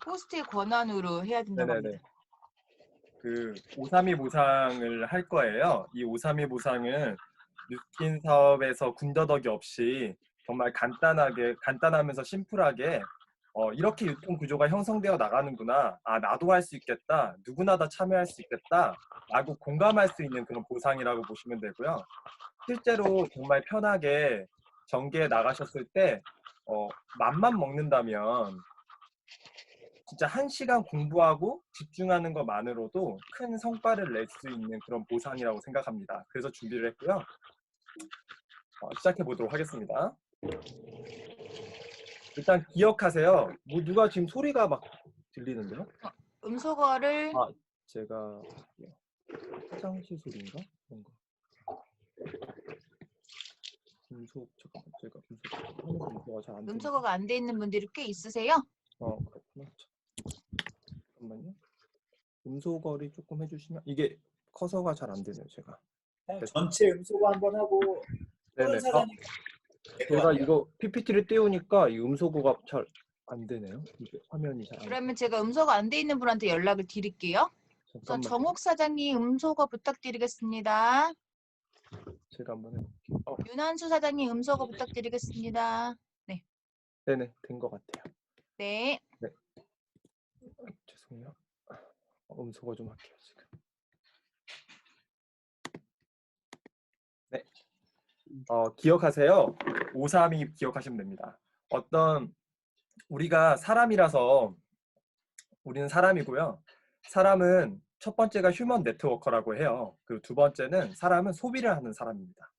호스트의 권한으로 해야 된다고 네네네. 합니다. 그 532 보상을 할 거예요. 이 532 보상은 뉴스킨 사업에서 군더더기 없이 정말 간단하면서 심플하게 이렇게 유통 구조가 형성되어 나가는구나. 아, 나도 할 수 있겠다. 누구나 다 참여할 수 있겠다. 라고 공감할 수 있는 그런 보상이라고 보시면 되고요. 실제로 정말 편하게 전개에 나가셨을 때 맘만 먹는다면 진짜 1시간 공부하고 집중하는 것만으로도 큰 성과를 낼 수 있는 그런 보상이라고 생각합니다. 그래서 준비를 했고요. 시작해 보도록 하겠습니다. 일단 기억하세요. 뭐 누가 지금 소리가 막 들리는데요? 음소거를 아, 제가 할게요. 화장실 소리인가? 뭔가. 잠깐만, 제가 하면서 음소가 잘 안 들리네. 음소거가 안 돼 있는 분들이 꽤 있으세요? 그렇구나. 잠깐만요. 음소거리 조금 해주시면 이게 커서가 잘 안 되네요, 제가. 전체 음소거 한번 하고 네네. 서른 사장님 될것 제가 같아요. 이거 PPT를 띄우니까 이 음소거가 잘 안 되네요. 이게 화면이 잘 안. 그러면 제가 음소거 안 돼 있는 분한테 연락을 드릴게요. 우선 잠깐만요. 정옥 사장님 음소거 부탁드리겠습니다. 제가 한번 해볼게요. 윤한수 사장님 음소거 부탁드리겠습니다. 네네, 된 것 같아요. 네. 네. 죄송해요. 음소거 좀 할게요, 지금. 네. 기억하세요. 532 기억하시면 됩니다. 우리가 사람이라서 우리는 사람이고요. 사람은 첫 번째가 휴먼 네트워커라고 해요. 그리고 두 번째는 사람은 소비를 하는 사람입니다.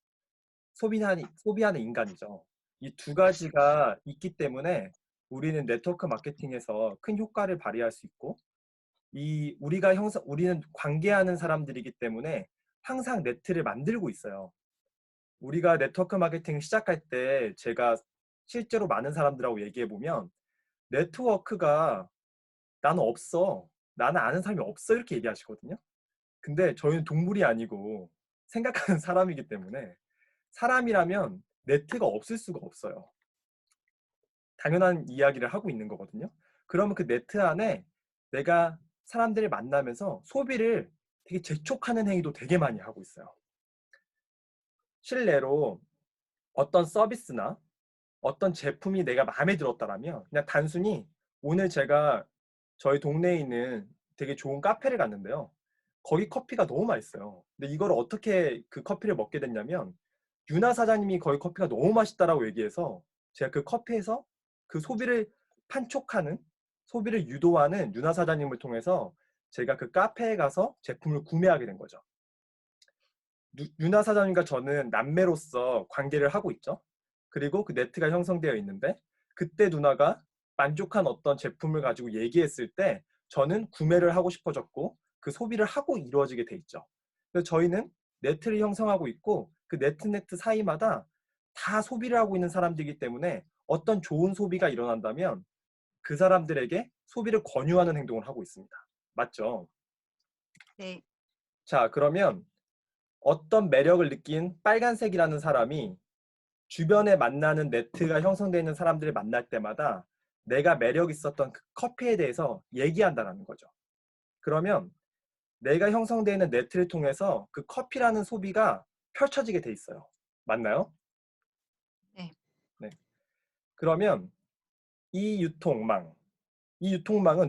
소비하는 인간이죠. 이 두 가지가 있기 때문에 우리는 네트워크 마케팅에서 큰 효과를 발휘할 수 있고 우리는 관계하는 사람들이기 때문에 항상 네트를 만들고 있어요. 우리가 네트워크 마케팅을 시작할 때 제가 실제로 많은 사람들하고 얘기해 보면 네트워크가 나는 없어. 나는 아는 사람이 없어. 이렇게 얘기하시거든요. 근데 저희는 동물이 아니고 생각하는 사람이기 때문에 사람이라면 네트가 없을 수가 없어요. 당연한 이야기를 하고 있는 거거든요. 그러면 그 네트 안에 내가 사람들을 만나면서 소비를 되게 재촉하는 행위도 되게 많이 하고 있어요. 실례로 어떤 서비스나 어떤 제품이 내가 마음에 들었다라면 그냥 단순히 오늘 제가 저희 동네에 있는 되게 좋은 카페를 갔는데요. 거기 커피가 너무 맛있어요. 근데 이걸 어떻게 그 커피를 먹게 됐냐면 유나 사장님이 거기 커피가 너무 맛있다라고 얘기해서 제가 그 커피에서 그 소비를 판촉하는 소비를 유도하는 유나 사장님을 통해서 제가 그 카페에 가서 제품을 구매하게 된 거죠. 유나 사장님과 저는 남매로서 관계를 하고 있죠. 그리고 그 네트가 형성되어 있는데 그때 누나가 만족한 어떤 제품을 가지고 얘기했을 때 저는 구매를 하고 싶어졌고 그 소비를 하고 이루어지게 돼 있죠. 그래서 저희는 네트를 형성하고 있고 그 네트 사이마다 다 소비를 하고 있는 사람들이기 때문에 어떤 좋은 소비가 일어난다면 그 사람들에게 소비를 권유하는 행동을 하고 있습니다. 맞죠? 네. 자, 그러면 어떤 매력을 느낀 빨간색이라는 사람이 주변에 만나는 네트가 형성되어 있는 사람들을 만날 때마다 내가 매력 있었던 그 커피에 대해서 얘기한다는 거죠. 그러면 내가 형성되어 있는 네트를 통해서 그 커피라는 소비가 펼쳐지게 돼 있어요. 맞나요? 네. 네. 그러면 이 유통망은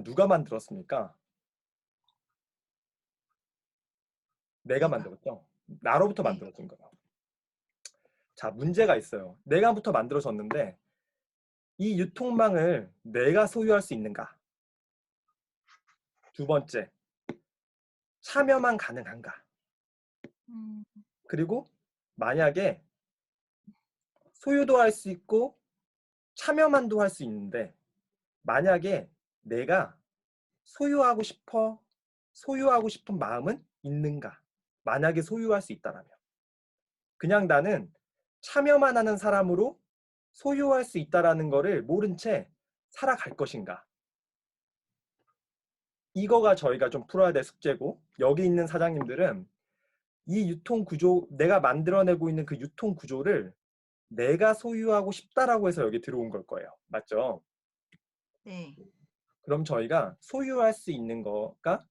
누가 만들었습니까? 내가 만들었죠. 나로부터 네. 만들어진 거예요. 자, 문제가 있어요. 내가부터 만들어졌는데 이 유통망을 내가 소유할 수 있는가? 두 번째, 참여만 가능한가? 음, 그리고 만약에 소유도 할 수 있고 참여만도 할 수 있는데 만약에 내가 소유하고 싶은 마음은 있는가? 만약에 소유할 수 있다면 그냥 나는 참여만 하는 사람으로 소유할 수 있다라는 거를 모른 채 살아갈 것인가? 이거가 저희가 좀 풀어야 될 숙제고 여기 있는 사장님들은 이 유통 구조, 내가 만들어내고 있는 그 유통 구조를 내가 소유하고 싶다라고 해서 여기 들어온 걸 거예요. 맞죠? 네. 그럼 저희가 소유할 수 있는 거가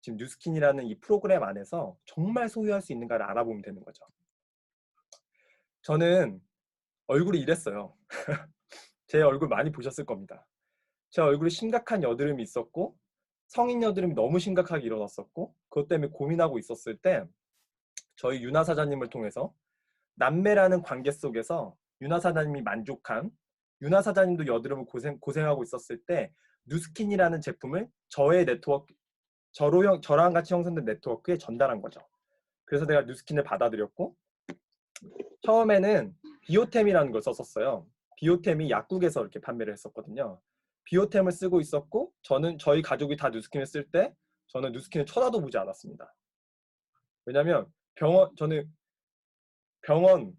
지금 뉴스킨이라는 이 프로그램 안에서 정말 소유할 수 있는가를 알아보면 되는 거죠. 저는 얼굴이 이랬어요. 제 얼굴 많이 보셨을 겁니다. 제 얼굴에 심각한 여드름이 있었고 성인 여드름이 너무 심각하게 일어났었고 그것 때문에 고민하고 있었을 때 저희 윤아 사장님을 통해서 남매라는 관계 속에서 윤아 사장님이 만족한 윤아 사장님도 여드름을 고생하고 있었을 때 뉴스킨이라는 제품을 저의 네트워크 저랑 같이 형성된 네트워크에 전달한 거죠. 그래서 내가 뉴스킨을 받아들였고 처음에는 비오템이라는 걸 썼었어요. 비오템이 약국에서 이렇게 판매를 했었거든요. 비오템을 쓰고 있었고 저희 가족이 다 뉴스킨을 쓸 때 저는 뉴스킨을 쳐다도 보지 않았습니다. 왜냐면 저는 병원,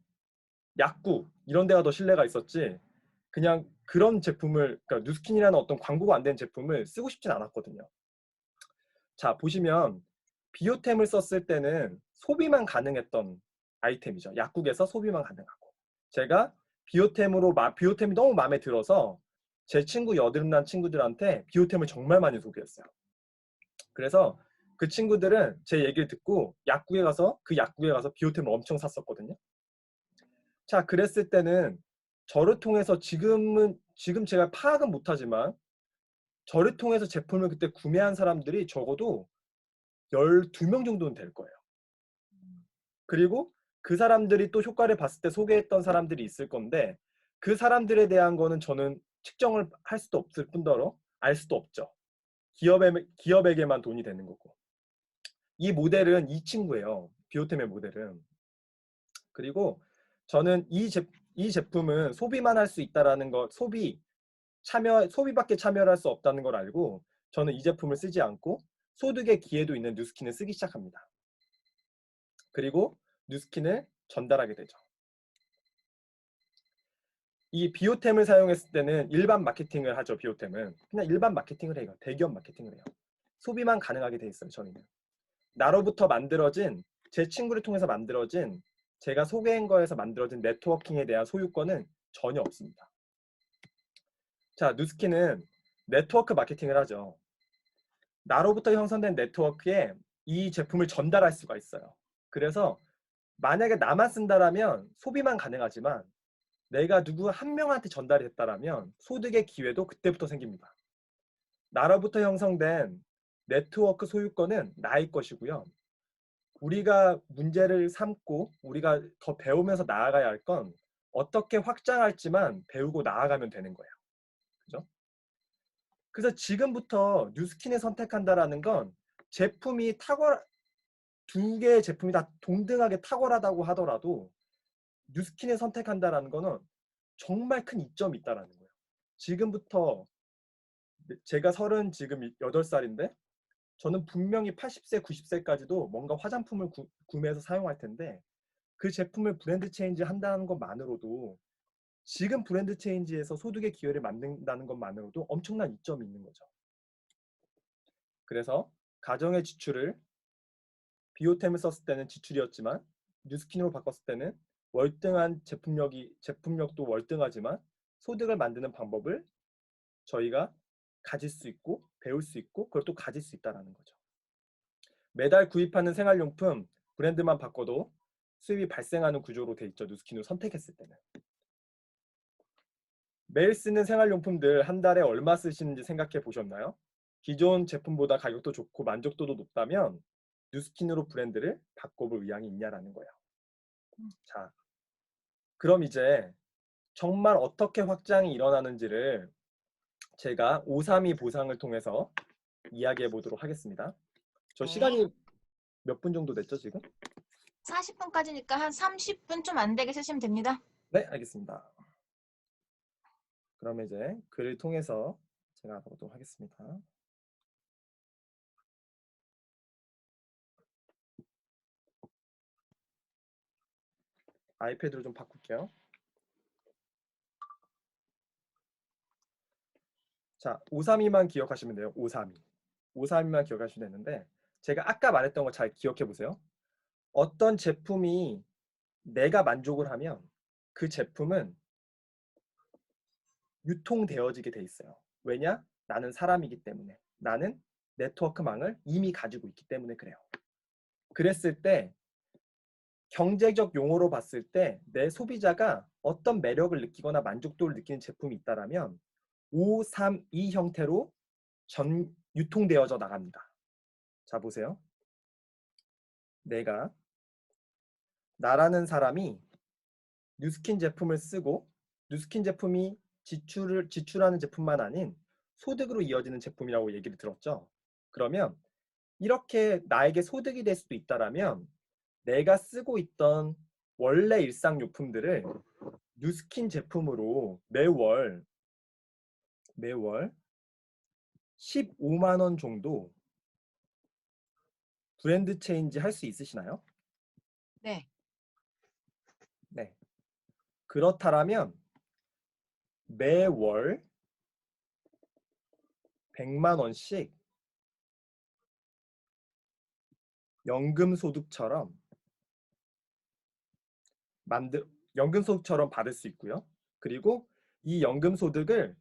약국 이런 데가 더 신뢰가 있었지 그냥 그런 제품을 그러니까 뉴스킨이라는 어떤 광고가 안 된 제품을 쓰고 싶진 않았거든요. 자 보시면 비오템을 썼을 때는 소비만 가능했던 아이템이죠. 약국에서 소비만 가능하고 제가 비오템이 너무 마음에 들어서 제 친구 여드름 난 친구들한테 비오템을 정말 많이 소개했어요. 그래서 그 친구들은 제 얘기를 듣고 그 약국에 가서 비오템을 엄청 샀었거든요. 자 그랬을 때는 저를 통해서 지금 제가 파악은 못하지만 저를 통해서 제품을 그때 구매한 사람들이 적어도 12명 정도는 될 거예요. 그리고 그 사람들이 또 효과를 봤을 때 소개했던 사람들이 있을 건데 그 사람들에 대한 거는 저는 측정을 할 수도 없을 뿐더러 알 수도 없죠. 기업에게만 돈이 되는 거고. 이 모델은 이 친구예요. 비오템의 모델은. 그리고 저는 이 제품은 소비만 할 수 있다라는 거, 소비밖에 참여를 할 수 없다는 걸 알고 저는 이 제품을 쓰지 않고 소득의 기회도 있는 뉴스킨을 쓰기 시작합니다. 그리고 뉴스킨을 전달하게 되죠. 이 비오템을 사용했을 때는 일반 마케팅을 하죠. 비오템은 그냥 일반 마케팅을 해요. 대기업 마케팅을 해요. 소비만 가능하게 돼 있어요. 저희는 나로부터 만들어진 제 친구를 통해서 만들어진 제가 소개한 거에서 만들어진 네트워킹에 대한 소유권은 전혀 없습니다. 자, 뉴스킨은 네트워크 마케팅을 하죠. 나로부터 형성된 네트워크에 이 제품을 전달할 수가 있어요. 그래서 만약에 나만 쓴다라면 소비만 가능하지만 내가 누구 한 명한테 전달이 됐다라면 소득의 기회도 그때부터 생깁니다. 나로부터 형성된 네트워크 소유권은 나의 것이고요. 우리가 문제를 삼고 우리가 더 배우면서 나아가야 할 건 어떻게 확장할지만 배우고 나아가면 되는 거예요. 그죠? 그래서 지금부터 뉴스킨을 선택한다라는 건 제품이 두 개의 제품이 다 동등하게 탁월하다고 하더라도 뉴스킨을 선택한다라는 거는 정말 큰 이점이 있다라는 거예요. 지금부터 제가 지금 8살인데 저는 분명히 80세, 90세까지도 뭔가 화장품을 구매해서 사용할 텐데 그 제품을 브랜드 체인지 한다는 것만으로도 지금 브랜드 체인지에서 소득의 기회를 만든다는 것만으로도 엄청난 이점이 있는 거죠. 그래서 가정의 지출을 비오템을 썼을 때는 지출이었지만 뉴스킨으로 바꿨을 때는 월등한 제품력도 월등하지만 소득을 만드는 방법을 저희가 가질 수 있고 배울 수 있고 그걸 또 가질 수 있다는 거죠. 매달 구입하는 생활용품 브랜드만 바꿔도 수입이 발생하는 구조로 돼 있죠. 뉴스킨을 선택했을 때는. 매일 쓰는 생활용품들 한 달에 얼마 쓰시는지 생각해 보셨나요? 기존 제품보다 가격도 좋고 만족도도 높다면 뉴스킨으로 브랜드를 바꿔볼 의향이 있냐라는 거예요. 자, 그럼 이제 정말 어떻게 확장이 일어나는지를 제가 532 보상을 통해서 이야기해 보도록 하겠습니다. 저 네. 시간이 몇 분 정도 됐죠, 지금? 40분까지니까 한 30분 좀 안 되게 쓰시면 됩니다. 네, 알겠습니다. 그러면 이제 글을 통해서 제가 알아보도록 하겠습니다. 아이패드로 좀 바꿀게요. 자, 532만 기억하시면 돼요. 532. 532만 기억하시면 되는데 제가 아까 말했던 거 잘 기억해 보세요. 어떤 제품이 내가 만족을 하면 그 제품은 유통되어지게 돼 있어요. 왜냐? 나는 사람이기 때문에, 나는 네트워크망을 이미 가지고 있기 때문에 그래요. 그랬을 때 경제적 용어로 봤을 때 내 소비자가 어떤 매력을 느끼거나 만족도를 느끼는 제품이 있다라면 532 형태로 유통되어져 나갑니다. 자, 보세요. 나라는 사람이 뉴스킨 제품을 쓰고 뉴스킨 제품이 지출하는 제품만 아닌 소득으로 이어지는 제품이라고 얘기를 들었죠. 그러면 이렇게 나에게 소득이 될 수도 있다라면 내가 쓰고 있던 원래 일상용품들을 뉴스킨 제품으로 매월 15만 원 정도 브랜드 체인지 할 수 있으시나요? 네. 네. 그렇다라면 매월 100만 원씩 연금소득처럼 받을 수 있고요. 그리고 이 연금소득을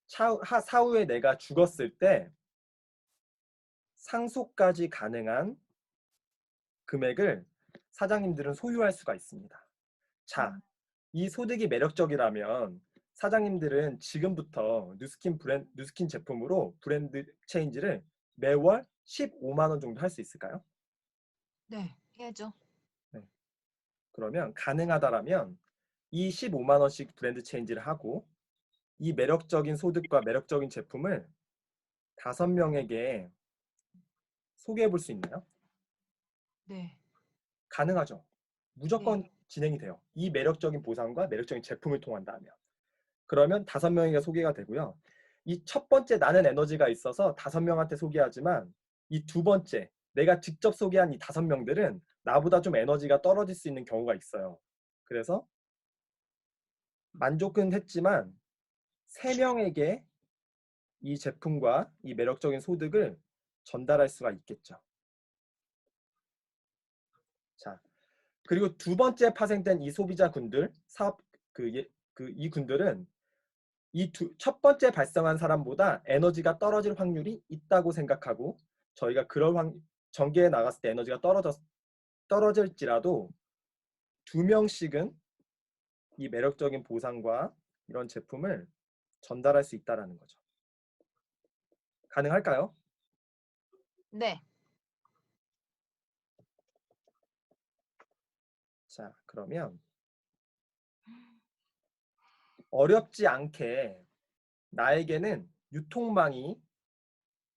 사후에 내가 죽었을 때 상속까지 가능한 금액을 사장님들은 소유할 수가 있습니다. 자, 이 소득이 매력적이라면 사장님들은 지금부터 뉴스킨 제품으로 브랜드 체인지를 매월 15만 원 정도 할 수 있을까요? 네. 해야죠. 네. 그러면 가능하다라면 이 15만 원씩 브랜드 체인지를 하고 이 매력적인 소득과 매력적인 제품을 5명에게 소개해 볼 수 있나요? 네. 가능하죠. 무조건 네. 진행이 돼요. 이 매력적인 보상과 매력적인 제품을 통한다면. 그러면 5명에게 소개가 되고요. 이 첫 번째 나는 에너지가 있어서 5명한테 소개하지만 이 두 번째 내가 직접 소개한 이 5명들은 나보다 좀 에너지가 떨어질 수 있는 경우가 있어요. 그래서 만족은 했지만 3명에게 이 제품과 이 매력적인 소득을 전달할 수가 있겠죠. 자, 그리고 두 번째 파생된 이 소비자군들, 이 군들은 첫 번째 발생한 사람보다 에너지가 떨어질 확률이 있다고 생각하고 저희가 전개에 나갔을 때 에너지가 떨어질지라도 2명씩은 이 매력적인 보상과 이런 제품을 전달할 수 있다는 거죠. 가능할까요? 네. 자, 그러면 어렵지 않게 나에게는 유통망이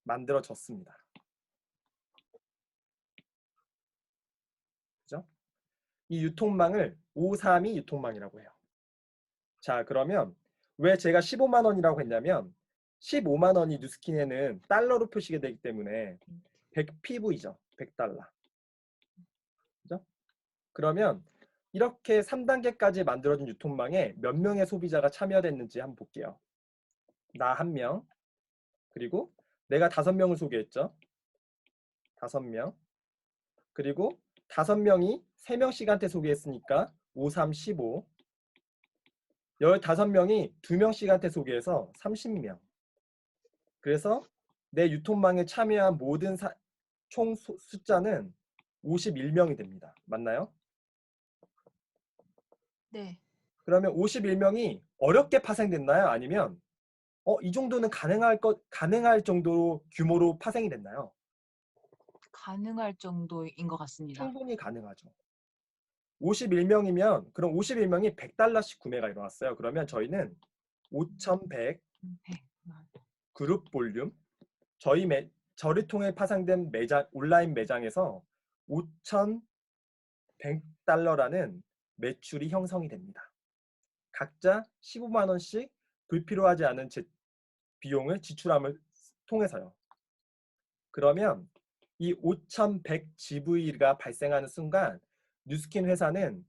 만들어졌습니다. 그죠? 이 유통망을 532 유통망이라고 해요. 자, 그러면 왜 제가 15만 원이라고 했냐면 15만 원이 뉴스킨에는 달러로 표시가 되기 때문에 100PV죠. 100달러. 그죠? 그러면 이렇게 3단계까지 만들어진 유통망에 몇 명의 소비자가 참여됐는지 한번 볼게요. 나 1명, 그리고 내가 5명을 소개했죠. 5명. 그리고 5명이 3명씩한테 소개했으니까 5, 3, 15. 15명이 2명씩한테 소개해서 30명. 그래서 내 유통망에 참여한 모든 총 숫자는 51명이 됩니다. 맞나요? 네. 그러면 51명이 어렵게 파생됐나요? 아니면 이 정도는 가능할 정도로 규모로 파생이 됐나요? 가능할 정도인 것 같습니다. 충분히 가능하죠. 51명이면 그럼 51명이 100달러씩 구매가 일어났어요. 그러면 저희는 5,100 그룹 볼륨 저를 통해 파생된 온라인 매장에서 5,100달러라는 매출이 형성이 됩니다. 각자 15만 원씩 불필요하지 않은 비용을 지출함을 통해서요. 그러면 이 5,100 GV가 발생하는 순간 뉴스킨 회사는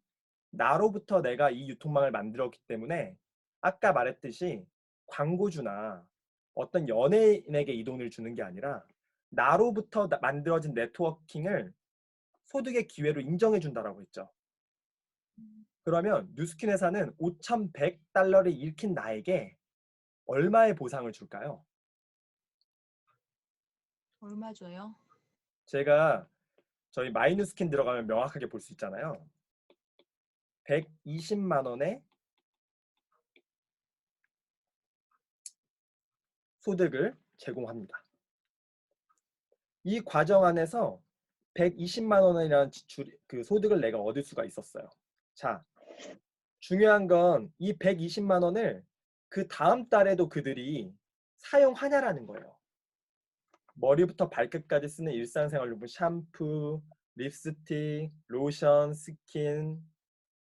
나로부터 내가 이 유통망을 만들었기 때문에 아까 말했듯이 광고주나 어떤 연예인에게 이 돈을 주는 게 아니라 나로부터 만들어진 네트워킹을 소득의 기회로 인정해 준다라고 했죠. 그러면 뉴스킨 회사는 5,100달러를 잃힌 나에게 얼마의 보상을 줄까요? 얼마 줘요? 제가 저희 마이누스킨 들어가면 명확하게 볼 수 있잖아요. 120만 원의 소득을 제공합니다. 이 과정 안에서 120만 원이라는 그 소득을 내가 얻을 수가 있었어요. 자, 중요한 건 이 120만 원을 그 다음 달에도 그들이 사용하냐라는 거예요. 머리부터 발끝까지 쓰는 일상생활용품, 샴푸, 립스틱, 로션, 스킨,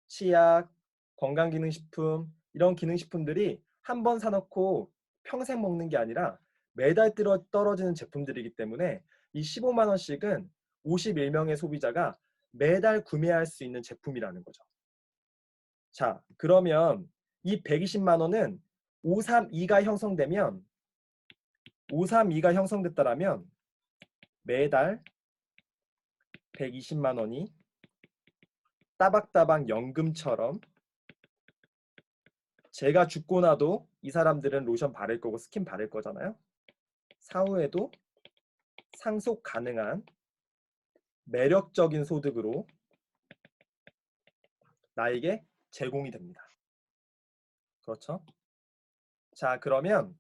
치약, 건강기능식품, 이런 기능식품들이 한 번 사놓고 평생 먹는 게 아니라 매달 떨어지는 제품들이기 때문에 이 15만 원씩은 51명의 소비자가 매달 구매할 수 있는 제품이라는 거죠. 자, 그러면 이 120만 원은 532가 형성되면 532가 형성됐다라면 매달 120만 원이 따박따박 연금처럼 제가 죽고 나도 이 사람들은 로션 바를 거고 스킨 바를 거잖아요. 사후에도 상속 가능한 매력적인 소득으로 나에게 제공이 됩니다. 그렇죠? 자, 그러면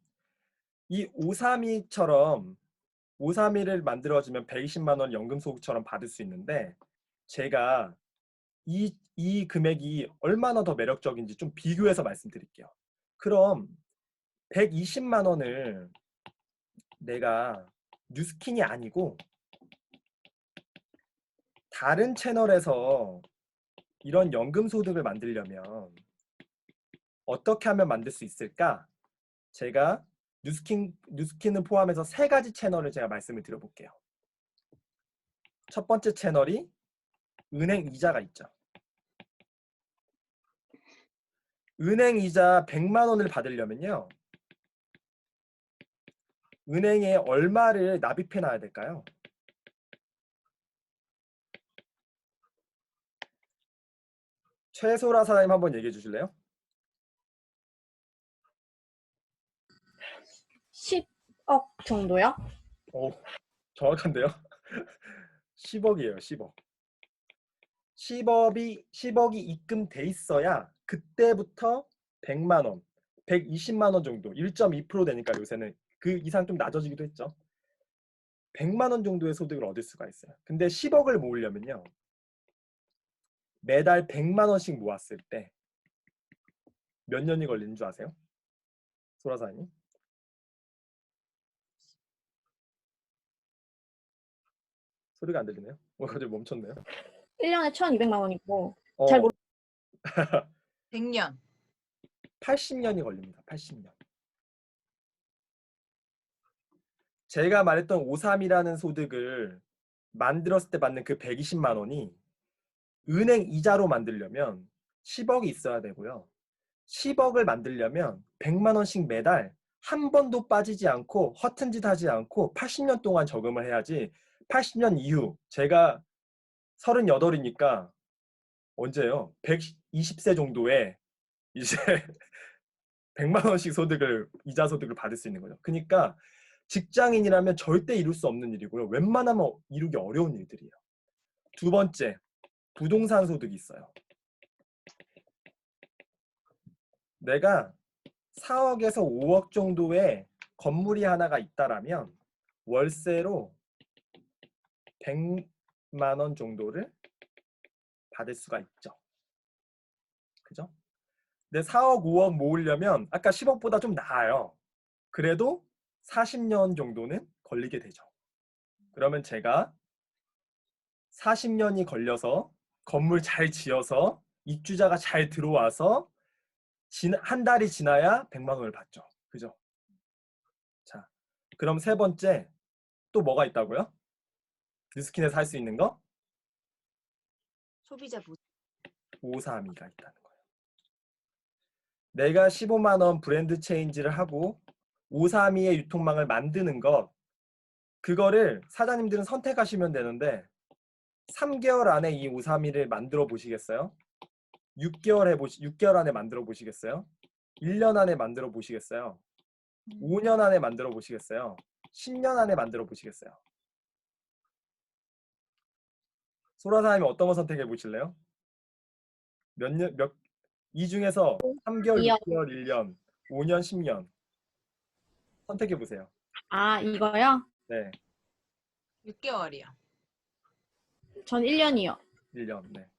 이 532처럼 532를 만들어주면 120만 원 연금 소득처럼 받을 수 있는데 제가 이 금액이 얼마나 더 매력적인지 좀 비교해서 말씀드릴게요. 그럼 120만 원을 내가 뉴스킨이 아니고 다른 채널에서 이런 연금 소득을 만들려면 어떻게 하면 만들 수 있을까? 제가 뉴스킨을 포함해서 3가지 채널을 제가 말씀을 드려볼게요. 첫 번째 채널이 은행 이자가 있죠. 은행 이자 100만 원을 받으려면요. 은행에 얼마를 납입해 놔야 될까요? 최소라 사장님 한번 얘기해 주실래요? 10억 정도요? 오, 정확한데요? 10억이에요, 10억. 10억이 입금돼 있어야 그때부터 100만 원, 120만 원 정도, 1.2% 되니까 요새는 그 이상 좀 낮아지기도 했죠. 100만 원 정도의 소득을 얻을 수가 있어요. 근데 10억을 모으려면요. 매달 100만 원씩 모았을 때 몇 년이 걸리는 줄 아세요? 소라사님? 소리가 안 들리네요? 갑자기 멈췄네요. 1년에 1,200만 원이고 어, 잘 모르 100년. 80년이 걸립니다. 80년. 제가 말했던 5.3이라는 소득을 만들었을 때 받는 그 120만 원이 은행 이자로 만들려면 10억이 있어야 되고요. 10억을 만들려면 100만 원씩 매달 한 번도 빠지지 않고 허튼 짓 하지 않고 80년 동안 저금을 해야지 80년 이후 제가 38이니까 언제요? 120세 정도에 이제 100만 원씩 이자 소득을 받을 수 있는 거죠. 그러니까 직장인이라면 절대 이룰 수 없는 일이고요. 웬만하면 이루기 어려운 일들이에요. 두 번째, 부동산 소득이 있어요. 내가 4억에서 5억 정도의 건물이 하나가 있다라면 월세로 100만 원 정도를 받을 수가 있죠. 그죠? 근데 4억, 5억 모으려면 아까 10억보다 좀 나아요. 그래도 40년 정도는 걸리게 되죠. 그러면 제가 40년이 걸려서 건물 잘 지어서 입주자가 잘 들어와서 한 달이 지나야 100만 원을 받죠. 그죠? 자, 그럼 세 번째 또 뭐가 있다고요? 뉴스킨에서 할 수 있는 거? 소비자 보호. 532가 있다는 거예요. 내가 15만 원 브랜드 체인지를 하고 532의 유통망을 만드는 것, 그거를 사장님들은 선택하시면 되는데 3개월 안에 이 532를 만들어 보시겠어요? 6개월 안에 만들어 보시겠어요? 1년 안에 만들어 보시겠어요? 5년 안에 만들어 보시겠어요? 10년 안에 만들어 보시겠어요? 소라 사장님 어떤 거 선택해 보실래요? 이 중에서 3개월, 2년. 6개월, 1년, 5년, 10년 선택해 보세요. 아, 이거요? 네, 6개월이요. 전 1년이요. 1년. 네.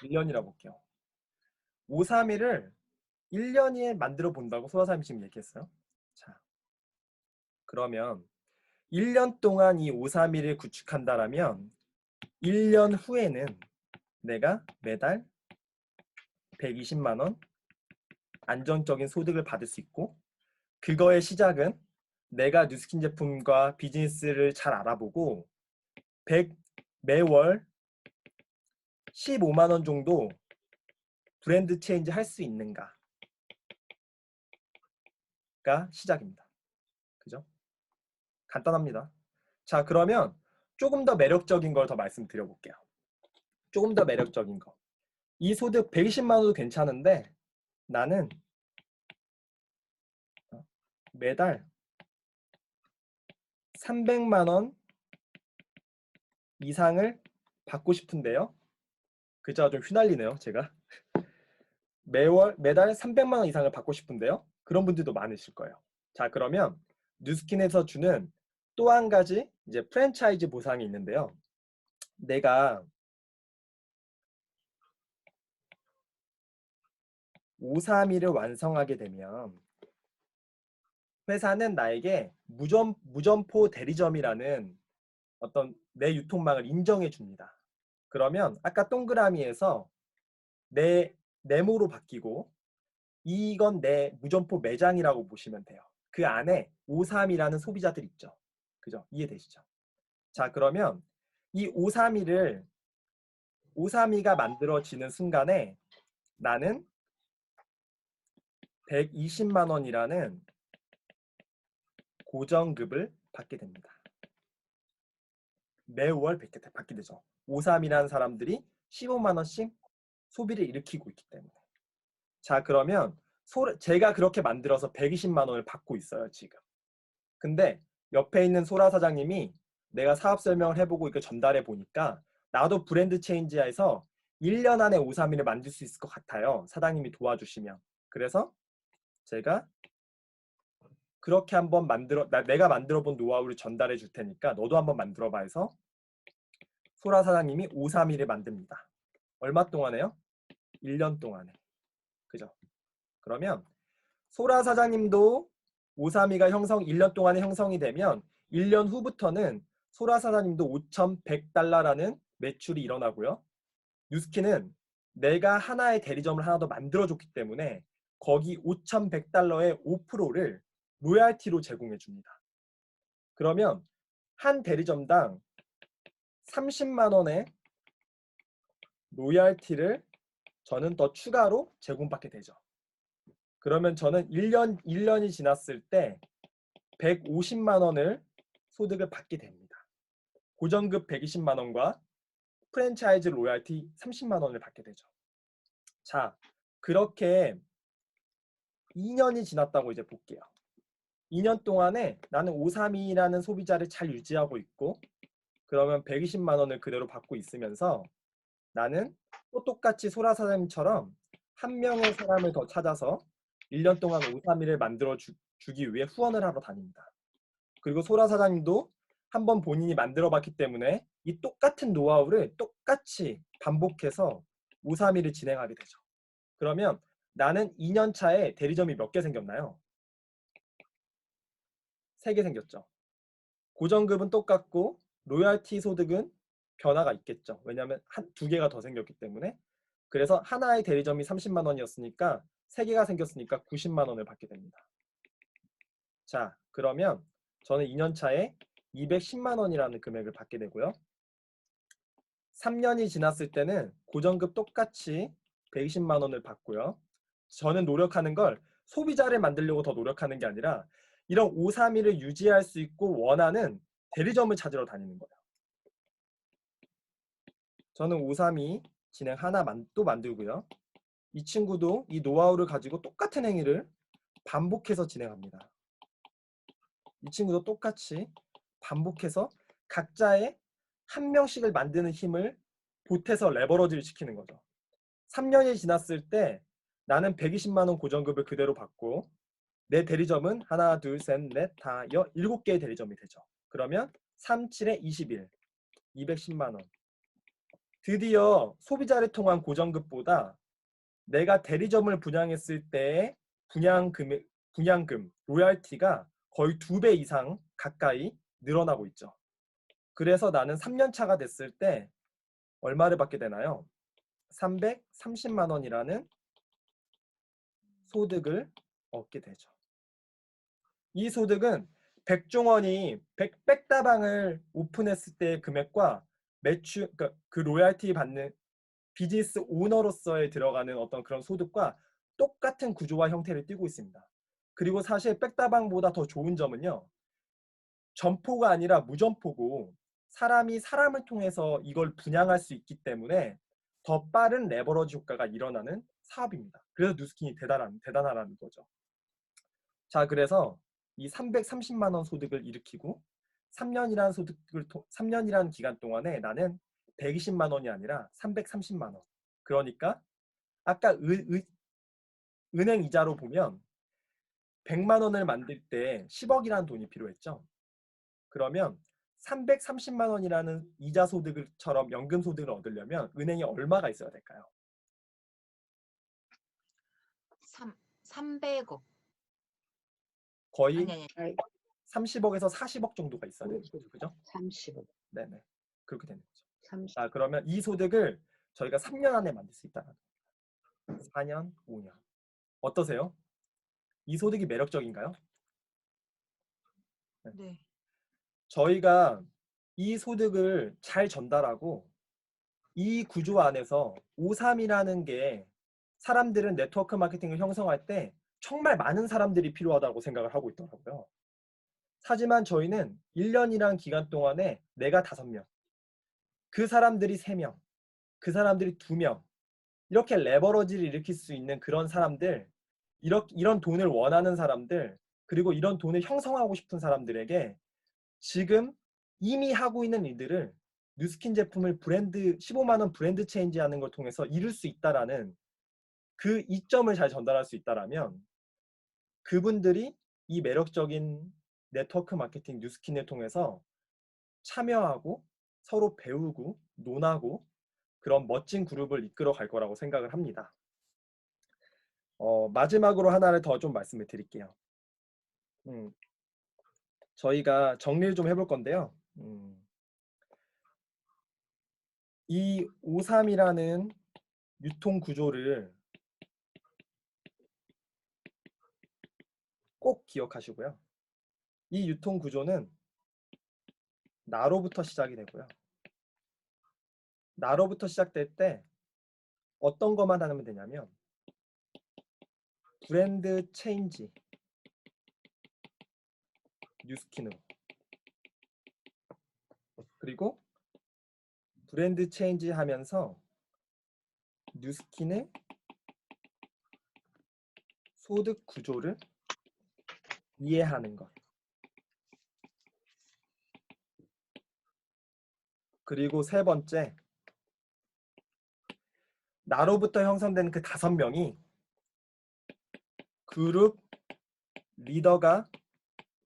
1년이라고 볼게요. 531을 1년에 만들어 본다고 소라 사장님 지금 얘기했어요. 자, 그러면 1년 동안 이 531을 구축한다라면 1년 후에는 내가 매달 120만 원 안정적인 소득을 받을 수 있고, 그거의 시작은 내가 뉴스킨 제품과 비즈니스를 잘 알아보고 매월 15만 원 정도 브랜드 체인지 할 수 있는가가 시작입니다. 그죠? 간단합니다. 자, 그러면 조금 더 매력적인 걸 더 말씀드려 볼게요. 조금 더 매력적인 거. 이 소득 120만 원도 괜찮은데 나는 매달 300만 원 이상을 받고 싶은데요. 글자가 좀 휘날리네요, 제가. 매달 300만 원 이상을 받고 싶은데요. 그런 분들도 많으실 거예요. 자, 그러면 뉴스킨에서 주는 또 한 가지 이제 프랜차이즈 보상이 있는데요. 내가 531을 완성하게 되면 회사는 나에게 무점포 대리점이라는 어떤 내 유통망을 인정해 줍니다. 그러면 아까 동그라미에서 내 네모로 바뀌고 이건 내 무점포 매장이라고 보시면 돼요. 그 안에 531이라는 소비자들 있죠. 그죠? 이해되시죠? 자, 그러면 이 532가 만들어지는 순간에 나는 120만 원이라는 고정급을 받게 됩니다. 매월 받게 되죠. 532라는 사람들이 15만 원씩 소비를 일으키고 있기 때문에. 자, 그러면 제가 그렇게 만들어서 120만 원을 받고 있어요, 지금. 근데 옆에 있는 소라 사장님이 내가 사업 설명을 해보고 이거 전달해 보니까 나도 브랜드 체인지에서 1년 안에 531을 만들 수 있을 것 같아요. 사장님이 도와주시면. 그래서 제가 그렇게 한번 내가 만들어 본 노하우를 전달해 줄 테니까 너도 한번 만들어 봐 해서 소라 사장님이 531을 만듭니다. 얼마 동안에요? 1년 동안에. 그죠? 그러면 소라 사장님도 532가 1년 동안에 형성이 되면 1년 후부터는 소라 사장님도 5,100달러라는 매출이 일어나고요. 뉴스킨은 내가 하나의 대리점을 하나 더 만들어줬기 때문에 거기 5,100달러의 5%를 로얄티로 제공해 줍니다. 그러면 한 대리점당 30만 원의 로얄티를 저는 더 추가로 제공받게 되죠. 그러면 저는 1년이 지났을 때 150만 원을 소득을 받게 됩니다. 고정급 120만 원과 프랜차이즈 로얄티 30만 원을 받게 되죠. 자, 그렇게 2년이 지났다고 이제 볼게요. 2년 동안에 나는 532라는 소비자를 잘 유지하고 있고, 그러면 120만 원을 그대로 받고 있으면서 나는 또 똑같이 소라 사장님처럼 한 명의 사람을 더 찾아서 1년 동안 531을 만들어 주기 위해 후원을 하러 다닙니다. 그리고 소라 사장님도 한번 본인이 만들어 봤기 때문에 이 똑같은 노하우를 똑같이 반복해서 531을 진행하게 되죠. 그러면 나는 2년 차에 대리점이 몇 개 생겼나요? 3개 생겼죠. 고정급은 똑같고 로얄티 소득은 변화가 있겠죠. 왜냐하면 2개가 더 생겼기 때문에. 그래서 하나의 대리점이 30만 원이었으니까 3개가 생겼으니까 90만 원을 받게 됩니다. 자, 그러면 저는 2년 차에 210만 원이라는 금액을 받게 되고요. 3년이 지났을 때는 고정급 똑같이 120만 원을 받고요. 저는 노력하는 걸 소비자를 만들려고 더 노력하는 게 아니라 이런 531을 유지할 수 있고 원하는 대리점을 찾으러 다니는 거예요. 저는 532 진행 하나 또 만들고요. 이 친구도 이 노하우를 가지고 똑같은 행위를 반복해서 진행합니다. 이 친구도 똑같이 반복해서 각자의 한 명씩을 만드는 힘을 보태서 레버러지를 시키는 거죠. 3년이 지났을 때 나는 120만 원 고정급을 그대로 받고 내 대리점은 하나, 둘, 셋, 넷, 다, 7개의 대리점이 되죠. 그러면 3, 7에 21, 210만 원. 드디어 소비자를 통한 고정급보다 내가 대리점을 분양했을 때의 분양금, 로열티가 거의 2배 이상 가까이 늘어나고 있죠. 그래서 나는 3년 차가 됐을 때 얼마를 받게 되나요? 330만 원이라는 소득을 얻게 되죠. 이 소득은 백종원이 백다방을 오픈했을 때의 금액과 그러니까 그 로열티 받는 비즈니스 오너로서에 들어가는 어떤 그런 소득과 똑같은 구조와 형태를 띠고 있습니다. 그리고 사실 백다방보다 더 좋은 점은요. 점포가 아니라 무점포고 사람이 사람을 통해서 이걸 분양할 수 있기 때문에 더 빠른 레버러지 효과가 일어나는 사업입니다. 그래서 누스킨이 대단하다는 거죠. 자, 그래서 이 330만 원 소득을 일으키고 3년이라는 기간 동안에 나는 120만 원이 아니라 330만 원. 그러니까 아까 은행 이자로 보면 100만 원을 만들 때 10억이라는 돈이 필요했죠. 그러면 330만 원이라는 이자 소득처럼 연금 소득을 얻으려면 은행에 얼마가 있어야 될까요? 300억. 거의 아니. 30억에서 40억 정도가 있어야 되는 거죠. 그죠? 30억. 네네. 그렇게 되는 거죠. 30. 자, 그러면 이 소득을 저희가 3년 안에 만들 수 있다는 거예요. 4년, 5년. 어떠세요? 이 소득이 매력적인가요? 네. 저희가 이 소득을 잘 전달하고 이 구조 안에서 5-3이라는 게 사람들은 네트워크 마케팅을 형성할 때 정말 많은 사람들이 필요하다고 생각을 하고 있더라고요. 하지만 저희는 1년이란 기간 동안에 내가 5명, 그 사람들이 3명, 그 사람들이 2명, 이렇게 레버러지를 일으킬 수 있는 그런 사람들, 이런 돈을 원하는 사람들, 그리고 이런 돈을 형성하고 싶은 사람들에게 지금 이미 하고 있는 일들을 뉴스킨 제품을 15만 원 브랜드 체인지하는 걸 통해서 이룰 수 있다라는 그 이점을 잘 전달할 수 있다라면 그분들이 이 매력적인 네트워크 마케팅 뉴스킨을 통해서 참여하고 서로 배우고 논하고 그런 멋진 그룹을 이끌어 갈 거라고 생각을 합니다. 마지막으로 하나를 더 좀 말씀을 드릴게요. 저희가 정리를 좀 해볼 건데요. 이 5-3이라는 유통 구조를 꼭 기억하시고요. 이 유통 구조는 나로부터 시작이 되고요. 나로부터 시작될 때 어떤 것만 하면 되냐면 브랜드 체인지 뉴스킨으로, 그리고 브랜드 체인지 하면서 뉴스킨의 소득 구조를 이해하는 것, 그리고 세 번째, 나로부터 형성된 그 5명이 그룹 리더가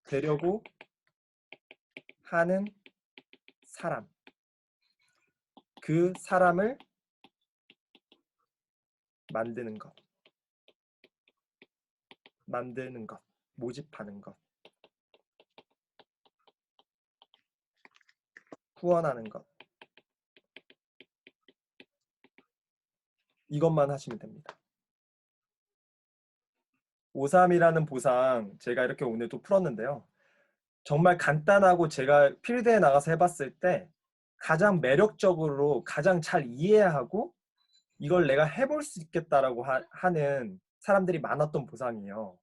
되려고 하는 사람, 그 사람을 만드는 것, 모집하는 것, 후원하는 것, 이것만 하시면 됩니다. 5-3이라는 보상 제가 이렇게 오늘 또 풀었는데요. 정말 간단하고 제가 필드에 나가서 해봤을 때 가장 매력적으로 가장 잘 이해하고 이걸 내가 해볼 수 있겠다라고 하는 사람들이 많았던 보상이에요.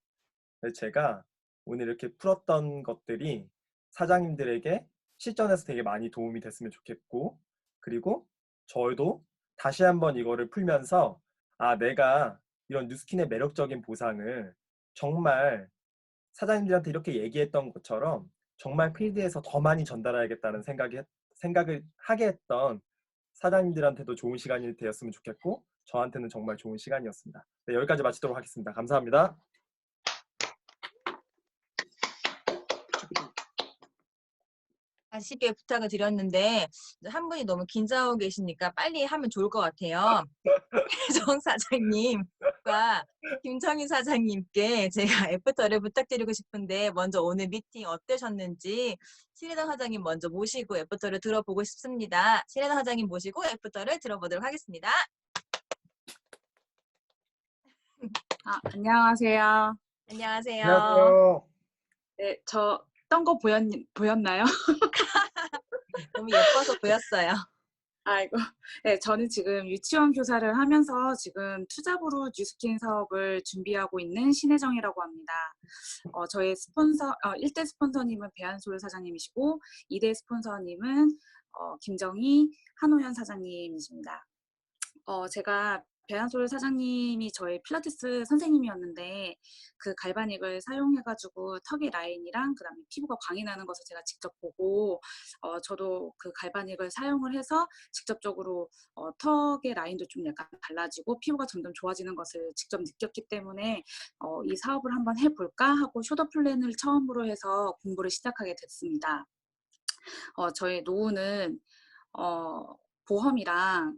그래서 제가 오늘 이렇게 풀었던 것들이 사장님들에게 실전에서 되게 많이 도움이 됐으면 좋겠고, 그리고 저도 다시 한번 이거를 풀면서 내가 이런 뉴스킨의 매력적인 보상을 정말 사장님들한테 이렇게 얘기했던 것처럼 정말 필드에서 더 많이 전달해야겠다는 생각을 하게 했던 사장님들한테도 좋은 시간이 되었으면 좋겠고 저한테는 정말 좋은 시간이었습니다. 네, 여기까지 마치도록 하겠습니다. 감사합니다. 아쉽게 부탁을 드렸는데 한 분이 너무 긴장하고 계시니까 빨리 하면 좋을 것 같아요. 정 사장님과 김정희 사장님께 제가 애프터를 부탁드리고 싶은데 먼저 오늘 미팅 어떠셨는지 신혜당 사장님 먼저 모시고 애프터를 들어보고 싶습니다. 신혜당 사장님 모시고 애프터를 들어보도록 하겠습니다. 안녕하세요. 안녕하세요. 안녕하세요. 네, 저 떤 거 보였나요? 너무 예뻐서 보였어요. 아이고. 네, 저는 지금 유치원 교사를 하면서 지금 투잡으로 뉴스킨 사업을 준비하고 있는 신혜정이라고 합니다. 저의 스폰서, 1대 스폰서님은 배한솔 사장님이시고 2대 스폰서님은 김정희, 한호연 사장님이십니다. 제가 배한솔 사장님이 저의 필라테스 선생님이었는데 그 갈바닉을 사용해가지고 턱의 라인이랑 그다음에 피부가 광이 나는 것을 제가 직접 보고 저도 그 갈바닉을 사용을 해서 직접적으로 턱의 라인도 좀 약간 달라지고 피부가 점점 좋아지는 것을 직접 느꼈기 때문에 이 사업을 한번 해볼까 하고 쇼더 플랜을 처음으로 해서 공부를 시작하게 됐습니다. 저의 노후는 보험이랑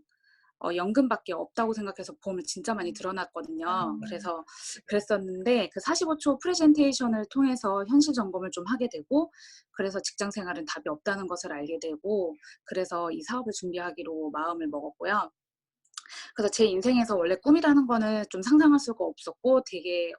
연금밖에 없다고 생각해서 보험을 진짜 많이 들어놨거든요. 그래서 그랬었는데 그 45초 프레젠테이션을 통해서 현실 점검을 좀 하게 되고 그래서 직장 생활은 답이 없다는 것을 알게 되고 그래서 이 사업을 준비하기로 마음을 먹었고요. 그래서 제 인생에서 원래 꿈이라는 거는 좀 상상할 수가 없었고 되게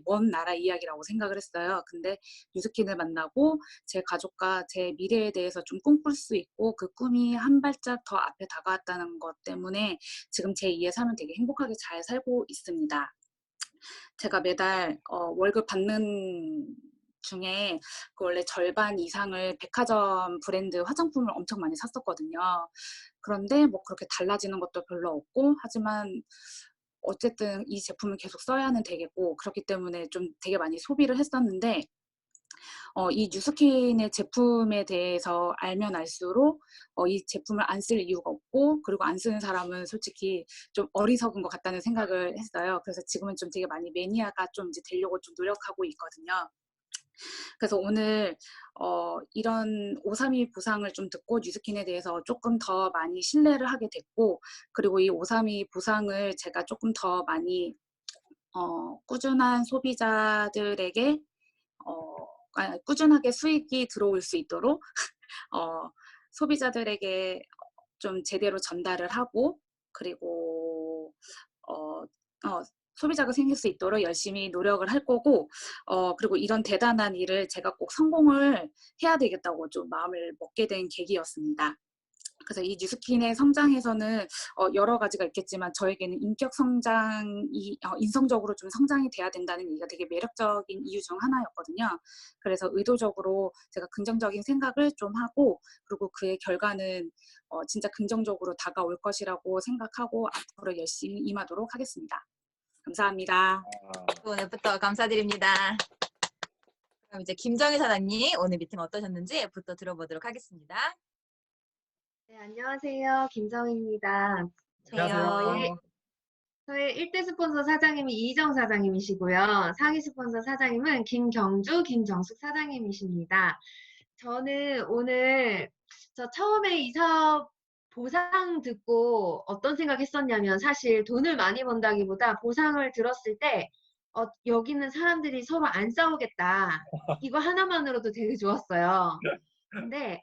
먼 나라 이야기라고 생각을 했어요. 근데 뉴스킨을 만나고 제 가족과 제 미래에 대해서 좀 꿈꿀 수 있고 그 꿈이 한 발짝 더 앞에 다가왔다는 것 때문에 지금 제 2의 삶은 되게 행복하게 잘 살고 있습니다. 제가 매달 월급 받는 중에 그 원래 절반 이상을 백화점 브랜드 화장품을 엄청 많이 샀었거든요. 그런데 뭐 그렇게 달라지는 것도 별로 없고 하지만 어쨌든 이 제품을 계속 써야는 되겠고 그렇기 때문에 좀 되게 많이 소비를 했었는데 이 뉴스킨의 제품에 대해서 알면 알수록 이 제품을 안 쓸 이유가 없고 그리고 안 쓰는 사람은 솔직히 좀 어리석은 것 같다는 생각을 했어요. 그래서 지금은 좀 되게 많이 매니아가 좀 이제 되려고 좀 노력하고 있거든요. 그래서 오늘 이런 532 보상을 좀 듣고 뉴스킨에 대해서 조금 더 많이 신뢰를 하게 됐고 그리고 이 532 보상을 제가 조금 더 많이 꾸준한 소비자들에게 꾸준하게 수익이 들어올 수 있도록 소비자들에게 좀 제대로 전달을 하고 그리고 소비자가 생길 수 있도록 열심히 노력을 할 거고 그리고 이런 대단한 일을 제가 꼭 성공을 해야 되겠다고 좀 마음을 먹게 된 계기였습니다. 그래서 이 뉴스킨의 성장에서는 여러 가지가 있겠지만 저에게는 인격 성장이 인성적으로 좀 성장이 돼야 된다는 얘기가 되게 매력적인 이유 중 하나였거든요. 그래서 의도적으로 제가 긍정적인 생각을 좀 하고 그리고 그의 결과는 진짜 긍정적으로 다가올 것이라고 생각하고 앞으로 열심히 임하도록 하겠습니다. 감사합니다. 오늘부터 감사드립니다. 그럼 이제 김정희 사장님 오늘 미팅 어떠셨는지 부터 들어보도록 하겠습니다. 네, 안녕하세요. 김정희입니다. 안녕하세요. 저희 1대 스폰서 사장님이 이희정 사장님이시고요. 상위 스폰서 사장님은 김경주, 김정숙 사장님이십니다. 저는 오늘 처음에 이 사업 보상 듣고 어떤 생각했었냐면 사실 돈을 많이 번다기보다 보상을 들었을 때 여기는 사람들이 서로 안 싸우겠다. 이거 하나만으로도 되게 좋았어요. 근데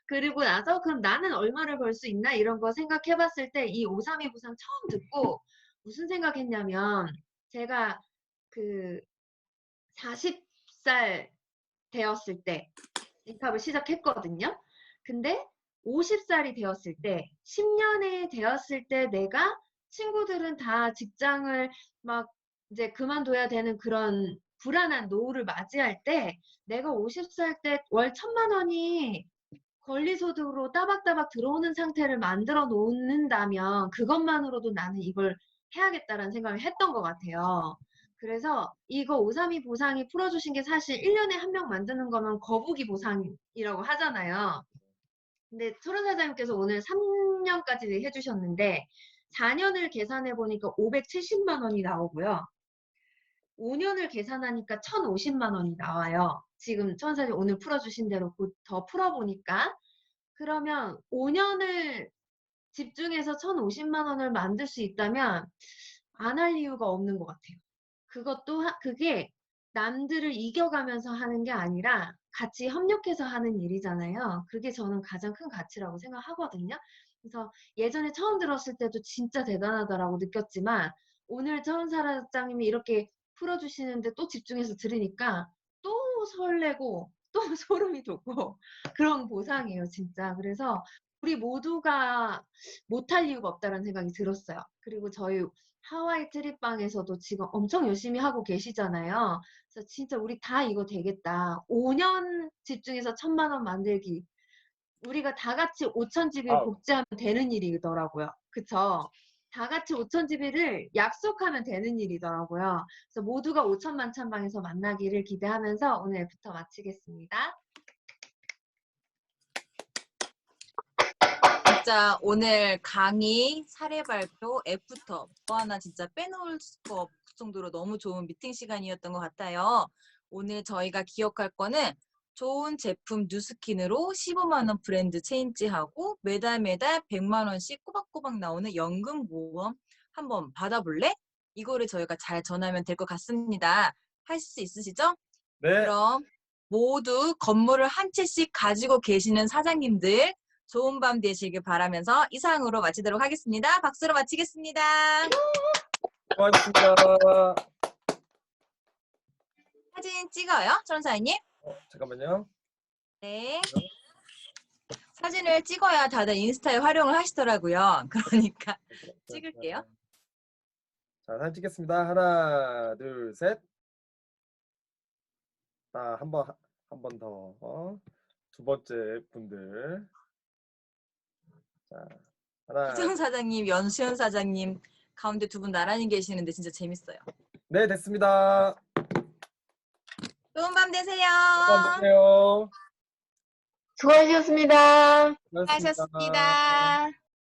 그리고 나서 그럼 나는 얼마를 벌 수 있나 이런 거 생각해 봤을 때 이 532 보상 처음 듣고 무슨 생각했냐면 제가 그 40살 되었을 때 이 사업을 시작했거든요. 근데 50살이 되었을 때 10년이 되었을 때 내가 친구들은 다 직장을 막 이제 그만둬야 되는 그런 불안한 노후를 맞이할 때 내가 50살 때 월 1,000만 원이 권리소득으로 따박따박 들어오는 상태를 만들어 놓는다면 그것만으로도 나는 이걸 해야겠다라는 생각을 했던 것 같아요. 그래서 이거 532 보상이 풀어주신 게 사실 1년에 한 명 만드는 거면 거북이 보상이라고 하잖아요. 근데 초론 사장님께서 오늘 3년까지 해주셨는데 4년을 계산해 보니까 570만 원이 나오고요. 5년을 계산하니까 1,050만 원이 나와요. 지금 천사님 오늘 풀어주신 대로 곧 더 풀어보니까. 그러면 5년을 집중해서 1,050만 원을 만들 수 있다면 안 할 이유가 없는 것 같아요. 그게 남들을 이겨가면서 하는 게 아니라 같이 협력해서 하는 일이잖아요. 그게 저는 가장 큰 가치라고 생각하거든요. 그래서 예전에 처음 들었을 때도 진짜 대단하다라고 느꼈지만 오늘 차은사장님이 이렇게 풀어주시는데 또 집중해서 들으니까 또 설레고 또 소름이 돋고 그런 보상이에요, 진짜. 그래서 우리 모두가 못할 이유가 없다는 생각이 들었어요. 그리고 저희 하와이 트립방에서도 지금 엄청 열심히 하고 계시잖아요. 그래서 진짜 우리 다 이거 되겠다. 5년 집중해서 1,000만 원 만들기. 우리가 다 같이 5,000집을 아, 복제하면 되는 일이더라고요. 그쵸? 다 같이 5,000집을 약속하면 되는 일이더라고요. 그래서 모두가 5천만 찬방에서 만나기를 기대하면서 오늘 애프터 마치겠습니다. 진짜 오늘 강의, 사례 발표, 애프터 뭐 하나 진짜 빼놓을 수가 없을 정도로 너무 좋은 미팅 시간이었던 것 같아요. 오늘 저희가 기억할 거는 좋은 제품 뉴스킨으로 15만 원 브랜드 체인지하고 매달 100만 원씩 꼬박꼬박 나오는 연금 보험 한번 받아볼래? 이거를 저희가 잘 전하면 될 것 같습니다. 하실 수 있으시죠? 네. 그럼 모두 건물을 한 채씩 가지고 계시는 사장님들 좋은 밤 되시길 바라면서 이상으로 마치도록 하겠습니다. 박수로 마치겠습니다. 고맙습니다. 사진 찍어요, 천사님? 잠깐만요. 네. 사진을 찍어야 다들 인스타에 활용을 하시더라고요. 그러니까 찍을게요. 자, 사진 찍겠습니다. 하나, 둘, 셋. 자, 한 번 더. 두 번째 분들. 자, 하나. 수정 사장님, 연수연 사장님 가운데 두 분 나란히 계시는데 진짜 재밌어요. 네, 됐습니다. 좋은 밤 되세요. 안녕하세요. 수고하셨습니다. 고맙습니다. 수고하셨습니다.